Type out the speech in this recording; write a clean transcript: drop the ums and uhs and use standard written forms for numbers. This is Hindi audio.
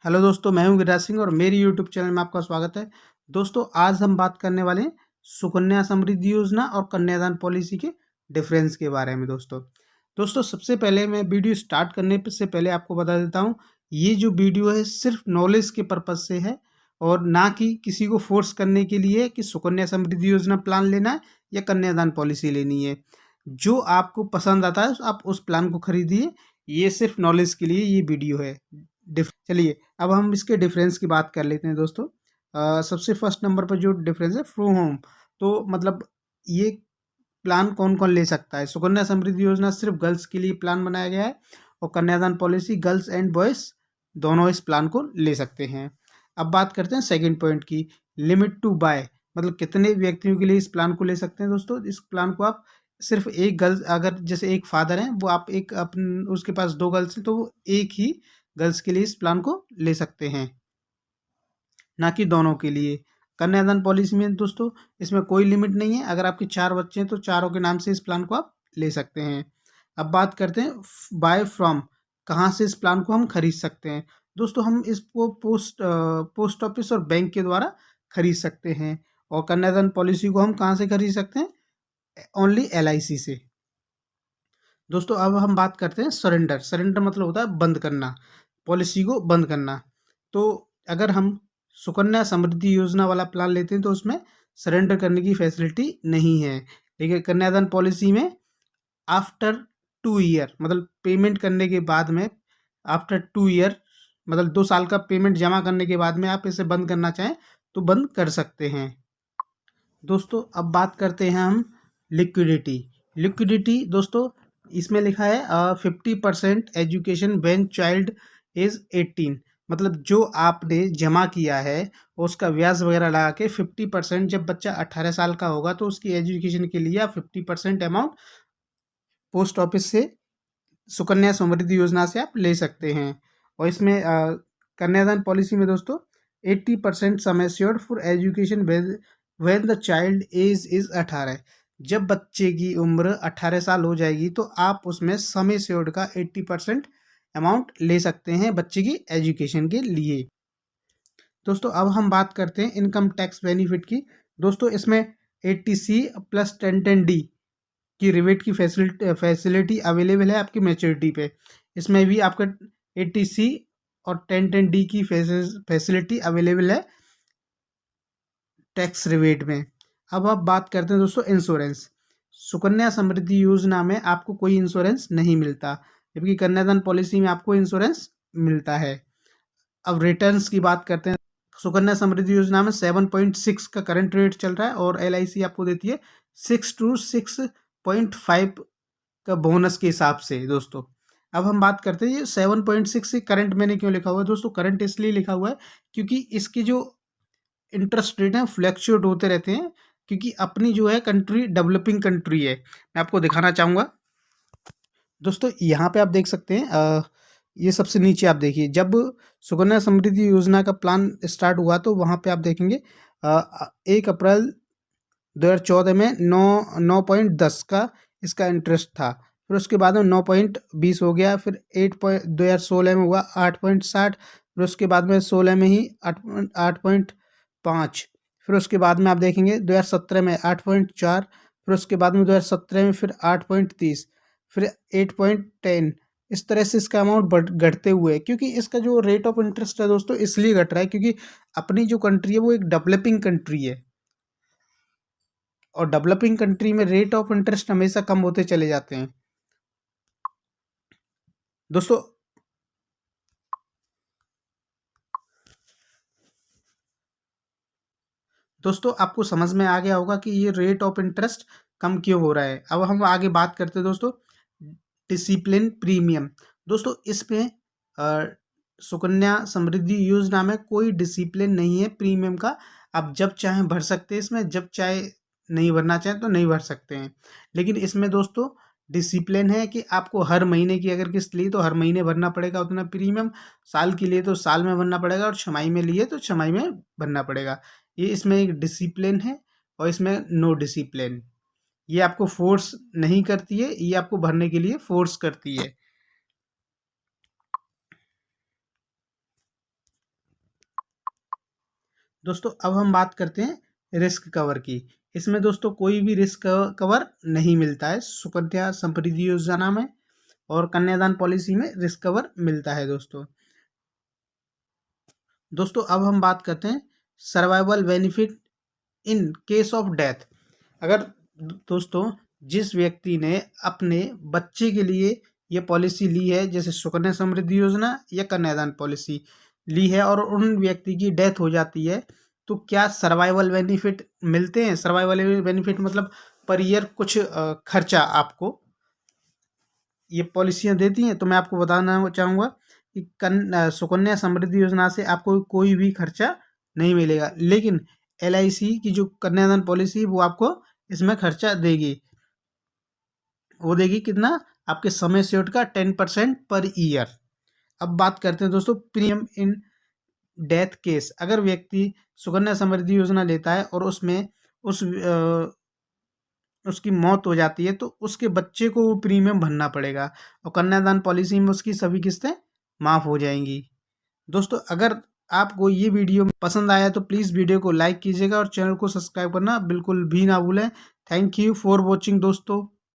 हेलो दोस्तों, मैं हूं गिरिराज सिंह और मेरी यूट्यूब चैनल में आपका स्वागत है। दोस्तों, आज हम बात करने वाले हैं सुकन्या समृद्धि योजना और कन्यादान पॉलिसी के डिफरेंस के बारे में। दोस्तों सबसे पहले मैं वीडियो स्टार्ट करने से पहले आपको बता देता हूं, ये जो वीडियो है सिर्फ नॉलेज के पर्पज से है और ना कि किसी को फोर्स करने के लिए कि सुकन्या समृद्धि योजना प्लान लेना है या कन्यादान पॉलिसी लेनी है। जो आपको पसंद आता है आप उस प्लान को खरीदिए। ये सिर्फ नॉलेज के लिए ये वीडियो है। चलिए अब हम इसके डिफरेंस की बात कर लेते हैं दोस्तों। सबसे फर्स्ट नंबर पर जो डिफरेंस है फ्रो होम, तो मतलब ये प्लान कौन कौन ले सकता है। सुकन्या समृद्धि योजना सिर्फ गर्ल्स के लिए प्लान बनाया गया है और कन्यादान पॉलिसी गर्ल्स एंड बॉयज दोनों इस प्लान को ले सकते हैं। अब बात करते हैं सेकंड पॉइंट की, लिमिट टू बाय, मतलब कितने व्यक्तियों के लिए इस प्लान को ले सकते हैं। दोस्तों इस प्लान को आप सिर्फ एक गर्ल्स, अगर जैसे एक फादर है वो आप एक अपन उसके पास दो गर्ल्स हैं तो वो एक ही गर्ल्स के लिए इस प्लान को ले सकते हैं, ना कि दोनों के लिए। कन्यादान पॉलिसी में दोस्तों इसमें कोई लिमिट नहीं है, अगर आपके चार बच्चे हैं तो चारों के नाम से इस प्लान को आप ले सकते हैं। अब बात करते हैं बाय फ्रॉम, कहाँ से इस प्लान को हम खरीद सकते हैं। दोस्तों हम इसको पोस्ट ऑफिस और बैंक के द्वारा खरीद सकते हैं। और कन्यादान पॉलिसी को हम कहाँ से खरीद सकते हैं, ओनली LIC से। दोस्तों अब हम बात करते हैं सरेंडर। सरेंडर मतलब होता है बंद करना, पॉलिसी को बंद करना। तो अगर हम सुकन्या समृद्धि योजना वाला प्लान लेते हैं तो उसमें सरेंडर करने की फैसिलिटी नहीं है। लेकिन कन्यादान पॉलिसी में आफ्टर 2 ईयर, मतलब पेमेंट करने के बाद में, आफ्टर 2 ईयर मतलब 2 साल का पेमेंट जमा करने के बाद में आप इसे बंद करना चाहें तो बंद कर सकते हैं। दोस्तों अब बात करते हैं हम लिक्विडिटी। लिक्विडिटी दोस्तों इसमें लिखा है 50% एजुकेशन व्हेन चाइल्ड इज 18, मतलब जो आपने जमा किया है उसका ब्याज वगैरह लगा के 50%, जब बच्चा 18 साल का होगा तो उसकी एजुकेशन के लिए आप 50% अमाउंट पोस्ट ऑफिस से, सुकन्या समृद्धि योजना से आप ले सकते हैं। और इसमें कन्यादान पॉलिसी में दोस्तों 80% sum assured for education when the child age is 18, जब बच्चे की उम्र 18 साल हो जाएगी तो आप उसमें सम एश्योर्ड का 80% अमाउंट ले सकते हैं बच्चे की एजुकेशन के लिए। दोस्तों अब हम बात करते हैं इनकम टैक्स बेनिफिट की। दोस्तों इसमें 80C प्लस 1010D की रिबेट की फैसिलिटी अवेलेबल है आपकी मैच्योरिटी पे। इसमें भी आपका 80C और 1010D की फैसिलिटी अवेलेबल है टैक्स रिबेट में। अब आप बात करते हैं दोस्तों इंश्योरेंस। सुकन्या समृद्धि योजना में आपको कोई इंश्योरेंस नहीं मिलता, जबकि कन्यादान पॉलिसी में आपको इंश्योरेंस मिलता है। अब रिटर्न्स की बात करते हैं। सुकन्या समृद्धि योजना में 7.6 का करंट रेट चल रहा है और LIC आपको देती है 6 to 6.5 का बोनस के हिसाब से। दोस्तों अब हम बात करते हैं ये 7.6 से करंट मैंने क्यों लिखा हुआ है। दोस्तों करंट इसलिए लिखा हुआ है क्योंकि इसकी जो इंटरेस्ट रेट हैं फ्लैक्चुएट होते रहते हैं, क्योंकि अपनी जो है कंट्री डेवलपिंग कंट्री है। मैं आपको दिखाना चाहूँगा। दोस्तों यहाँ पे आप देख सकते हैं, ये सबसे नीचे आप देखिए, जब सुकन्या समृद्धि योजना का प्लान स्टार्ट हुआ तो वहाँ पे आप देखेंगे 1 अप्रैल 2014 में 9.10 का इसका इंटरेस्ट था। फिर उसके बाद में 9.20 हो गया, फिर 2016 में हुआ 8.60, फिर उसके बाद में 16 में ही 8.5, फिर उसके बाद में आप देखेंगे 2017 में 8.4, फिर उसके बाद में 2017 में फिर 8.30, फिर 8.10। इस तरह से इसका अमाउंट घटते हुए, क्योंकि इसका जो रेट ऑफ इंटरेस्ट है दोस्तों इसलिए घट रहा है क्योंकि अपनी जो कंट्री है वो एक डेवलपिंग कंट्री है और डेवलपिंग कंट्री में रेट ऑफ इंटरेस्ट हमेशा कम होते चले जाते हैं। दोस्तों दोस्तों आपको समझ में आ गया होगा कि ये रेट ऑफ इंटरेस्ट कम क्यों हो रहा है। अब हम आगे बात करते हैं दोस्तों डिसिप्लिन प्रीमियम। दोस्तों इसमें सुकन्या समृद्धि योजना में कोई डिसिप्लिन नहीं है प्रीमियम का। आप जब चाहें भर सकते हैं इसमें, जब चाहे नहीं भरना चाहें तो नहीं भर सकते हैं। लेकिन इसमें दोस्तों डिसिप्लिन है कि आपको हर महीने की अगर किस्त ली तो हर महीने भरना पड़ेगा उतना प्रीमियम, साल के लिए तो साल में भरना पड़ेगा और छमाही में लिए तो छमाही में भरना पड़ेगा। ये इसमें एक डिसिप्लिन है और इसमें नो डिसिप्लिन। ये आपको फोर्स नहीं करती है, ये आपको भरने के लिए फोर्स करती है। दोस्तों अब हम बात करते हैं रिस्क कवर की। इसमें दोस्तों कोई भी रिस्क कवर नहीं मिलता है सुकन्या समृद्धि योजना में, और कन्यादान पॉलिसी में रिस्क कवर मिलता है दोस्तों। दोस्तों अब हम बात करते हैं survival benefit in case of death. अगर दोस्तों जिस व्यक्ति ने अपने बच्चे के लिए ये पॉलिसी ली है, जैसे सुकन्या समृद्धि योजना या कन्यादान पॉलिसी ली है, और उन व्यक्ति की डेथ हो जाती है, तो क्या सर्वाइवल बेनिफिट मिलते हैं? सर्वाइवल बेनिफिट मतलब पर ईयर कुछ खर्चा आपको ये पॉलिसियाँ देती हैं। तो मैं आपको बताना चाहूँगा कि सुकन्या समृद्धि योजना से आपको कोई भी खर्चा नहीं मिलेगा, लेकिन एलआईसी की जो कन्यादान पॉलिसी वो आपको इसमें खर्चा देगी। वो देगी कितना? आपके समय सेट का 10% पर ईयर। अब बात करते हैं दोस्तों प्रीमियम इन डेथ केस। अगर व्यक्ति सुकन्या समृद्धि योजना लेता है और उसमें उसकी मौत हो जाती है, तो उसके बच्चे को वो प्रीमियम भरना पड़ेगा, और कन्यादान पॉलिसी में उसकी सभी किस्तें माफ़ हो जाएंगी। दोस्तों अगर आपको ये वीडियो पसंद आया तो प्लीज़ वीडियो को लाइक कीजिएगा और चैनल को सब्सक्राइब करना बिल्कुल भी ना भूलें। थैंक यू फॉर वॉचिंग दोस्तों।